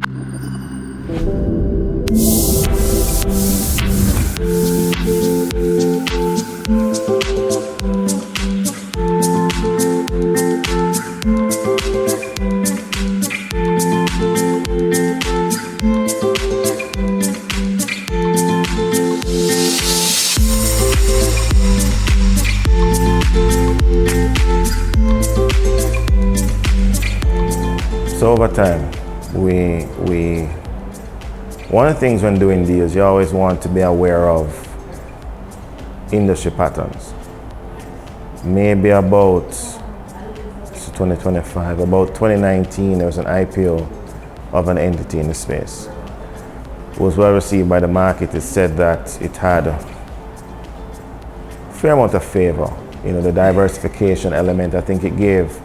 So over time, one of the things when doing deals, you always want to be aware of industry patterns. Maybe about 2025, about 2019, there was an IPO of an entity in the space. It was well received by the market. It said that it had a fair amount of favor. You know, the diversification element, I think it gave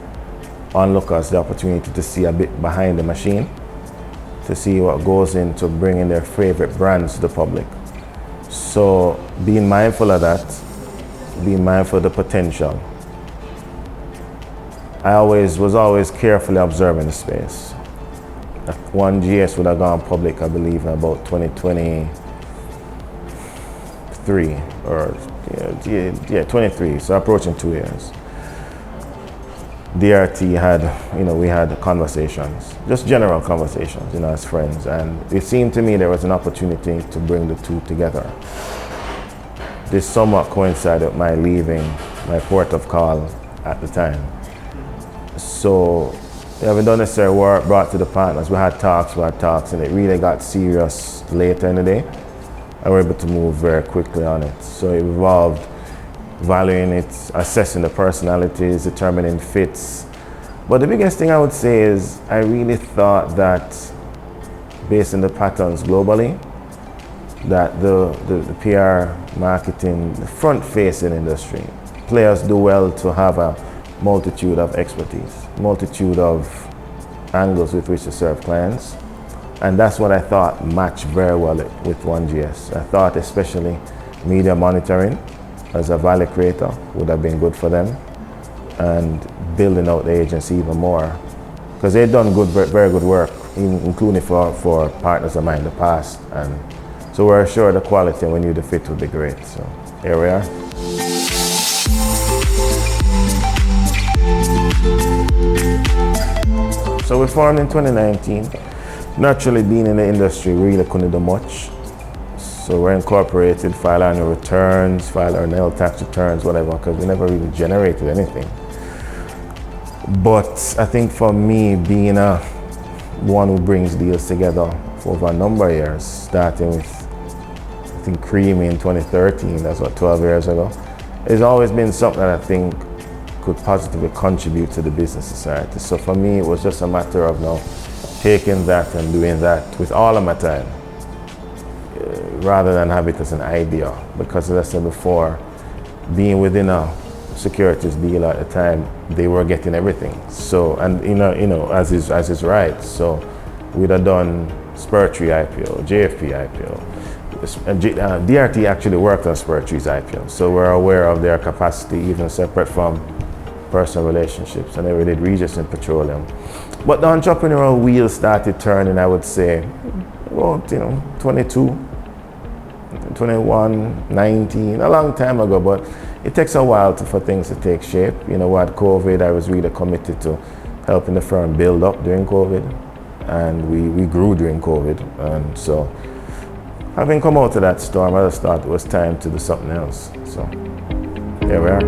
onlookers the opportunity to see a bit behind the machine, to see what goes into bringing their favorite brands to the public. So being mindful of that, being mindful of the potential. I was always carefully observing the space. 1GS would have gone public, I believe, in about 2023, or 23, so approaching 2 years. DRT had, we had conversations, just general conversations, as friends, and it seemed to me there was an opportunity to bring the two together. This somewhat coincided with my leaving my port of call at the time. So, we done necessary work, brought to the partners, we had talks, and it really got serious later in the day, and we were able to move very quickly on it. So it involved valuing it, assessing the personalities, determining fits. But the biggest thing I would say is I really thought that, based on the patterns globally, that the PR, marketing, the front-facing industry, players do well to have a multitude of expertise, multitude of angles with which to serve clients. And that's what I thought matched very well with 1GS. I thought especially media monitoring as a value creator would have been good for them, and building out the agency even more, because they've done very good work, including for partners of mine in the past, and so we're sure the quality and we knew the fit would be great. So here we are. So we formed in 2019. Naturally, being in the industry, we really couldn't do much. So we're incorporated, file annual returns, file our nail tax returns, whatever, because we never really generated anything. But I think for me, being one who brings deals together for over a number of years, starting with, I think, Creamy in 2013, that's what, 12 years ago, it's always been something that I think could positively contribute to the business society. So for me, it was just a matter of now taking that and doing that with all of my time, rather than have it as an idea, because as I said before, being within a securities deal at the time, they were getting everything. So, and as is right. So we'd have done Spur3 IPO, JFP IPO. DRT actually worked on Spur3's IPO, so we're aware of their capacity, even separate from personal relationships, and they did Regis in petroleum. But the entrepreneurial wheel started turning, I would say, about 22, 21, 19, a long time ago, but it takes a while for things to take shape. We had COVID. I was really committed to helping the firm build up during COVID, and we grew during COVID. And so, having come out of that storm, I just thought it was time to do something else. So, here we are.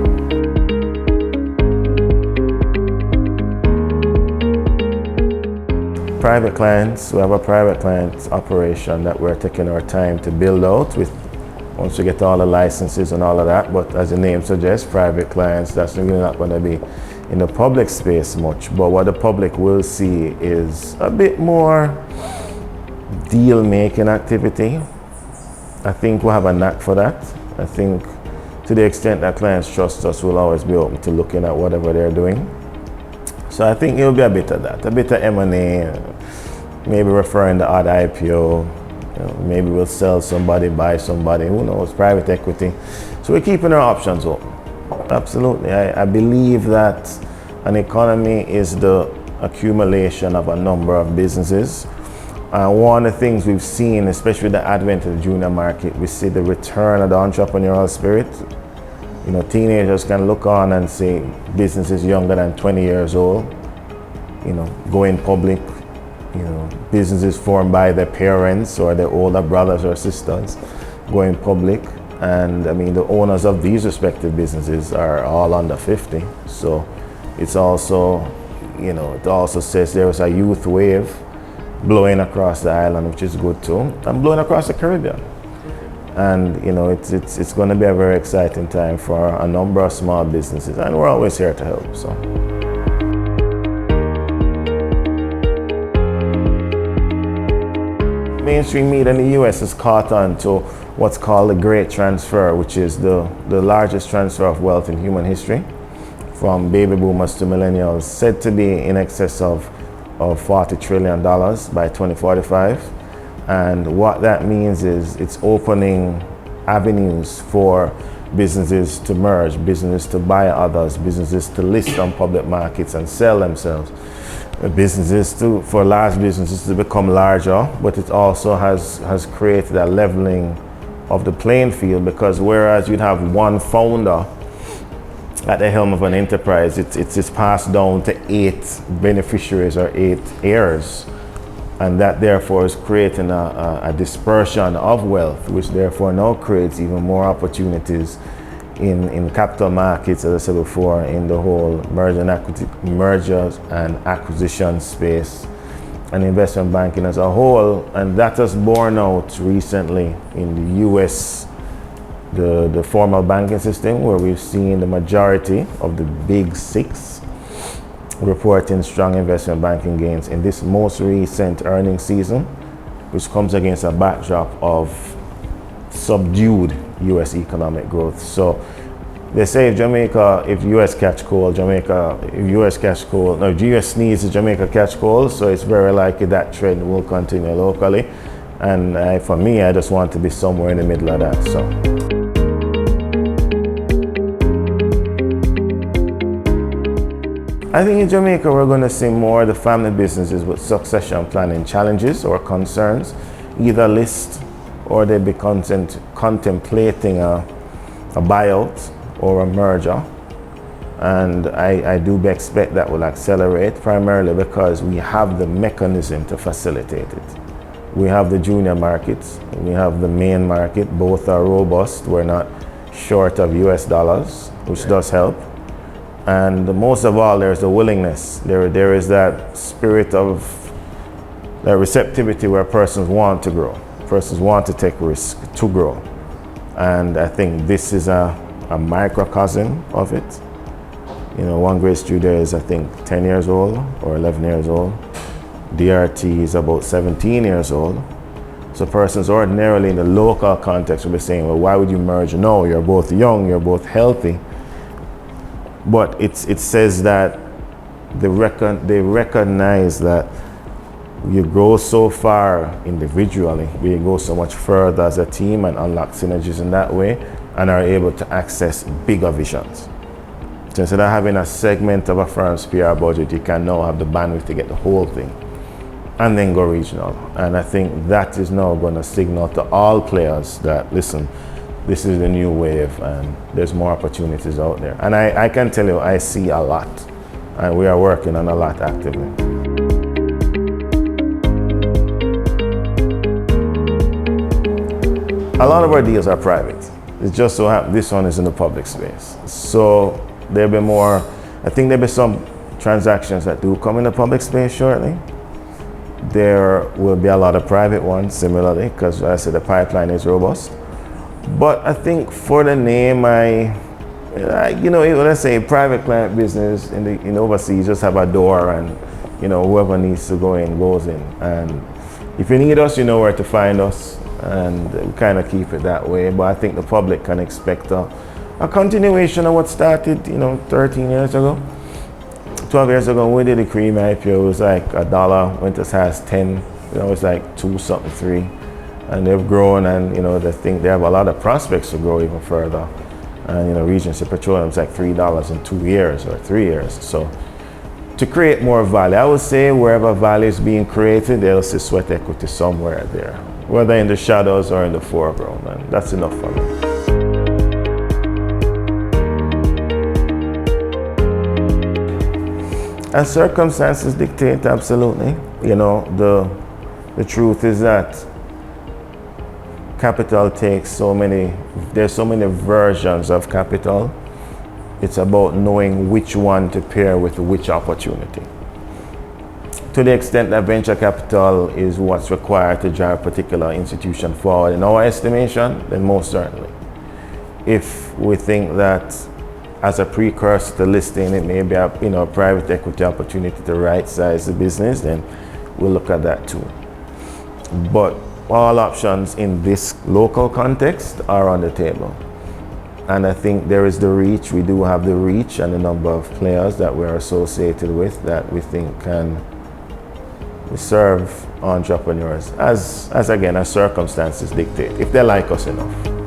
Private clients, we have a private client operation that we're taking our time to build out with, once we get all the licenses and all of that. But as the name suggests, private clients, that's really not going to be in the public space much. But what the public will see is a bit more deal-making activity. I think we'll have a knack for that. I think to the extent that clients trust us, we'll always be open to looking at whatever they're doing. So I think it'll be a bit of that, a bit of M&A, maybe referring to odd IPO, maybe we'll sell somebody, buy somebody, who knows, private equity. So we're keeping our options open. Absolutely. I believe that an economy is the accumulation of a number of businesses. One of the things we've seen, especially with the advent of the junior market, we see the return of the entrepreneurial spirit. You know, teenagers can look on and say businesses younger than 20 years old, you know, going public, you know, businesses formed by their parents or their older brothers or sisters going public. And I mean, the owners of these respective businesses are all under 50. So it's also, you know, it also says there is a youth wave blowing across the island, which is good too, and blowing across the Caribbean. And you know, it's going to be a very exciting time for a number of small businesses, and we're always here to help. So. Mainstream media in the US has caught on to what's called the Great Transfer, which is the largest transfer of wealth in human history, from baby boomers to millennials, said to be in excess of $40 trillion by 2045. And what that means is it's opening avenues for businesses to merge, businesses to buy others, businesses to list on public markets and sell themselves, for large businesses to become larger, but it also has created a leveling of the playing field, because whereas you'd have one founder at the helm of an enterprise, it's passed down to 8 beneficiaries or 8 heirs. And that therefore is creating a dispersion of wealth, which therefore now creates even more opportunities in capital markets, as I said before, in the whole mergers and acquisition space and investment banking as a whole. And that has borne out recently in the US, the formal banking system, where we've seen the majority of the big 6 reporting strong investment banking gains in this most recent earnings season, which comes against a backdrop of subdued US economic growth. So they say if US catch cold, if US sneezes, Jamaica catch cold. So it's very likely that trend will continue locally. And for me, I just want to be somewhere in the middle of that. So. I think in Jamaica we're going to see more of the family businesses with succession planning challenges or concerns either list or they be contemplating a buyout or a merger. And I do expect that will accelerate, primarily because we have the mechanism to facilitate it. We have the junior markets, we have the main market, both are robust. We're not short of US dollars, which does help. And most of all, there's the willingness. There is that spirit of that receptivity where persons want to grow. Persons want to take risk to grow. And I think this is a microcosm of it. You know, one great studio is, I think, 10 years old or 11 years old. DRT is about 17 years old. So persons ordinarily in the local context will be saying, well, why would you merge? No, you're both young, you're both healthy. But it says that they recognize that you grow so far individually, we go so much further as a team and unlock synergies in that way and are able to access bigger visions. So instead of having a segment of a firm's PR budget, you can now have the bandwidth to get the whole thing and then go regional. And I think that is now going to signal to all players that, listen, this is the new wave and there's more opportunities out there. And I can tell you, I see a lot and we are working on a lot actively. A lot of our deals are private. It's just so happens this one is in the public space. So there'll be more, I think there'll be some transactions that do come in the public space shortly. There will be a lot of private ones similarly, because as I said, the pipeline is robust. But I think for the name, you know, let's say private client business in overseas, just have a door and, you know, whoever needs to go in goes in. And if you need us, you know where to find us, and we kind of keep it that way. But I think the public can expect a continuation of what started, you know, 13 years ago. 12 years ago, when we did the cream IPO, it was like $1, went as high as 10, you know, it's like 2 something, 3. And they've grown, and you know, they think they have a lot of prospects to grow even further. And you know, Regency Petroleum is like $3 in 2 years or 3 years. So to create more value. I would say wherever value is being created, there's a sweat equity somewhere there, whether in the shadows or in the foreground, and that's enough for me. As circumstances dictate, absolutely. You know, the truth is that capital takes there's so many versions of capital. It's about knowing which one to pair with which opportunity. To the extent that venture capital is what's required to drive a particular institution forward, in our estimation, then most certainly. If we think that as a precursor to listing, it may be a private equity opportunity to right-size the business, then we'll look at that too. But all options in this local context are on the table. And I think there is the reach. We do have the reach and the number of players that we're associated with that we think can serve entrepreneurs as again, as circumstances dictate, if they like us enough.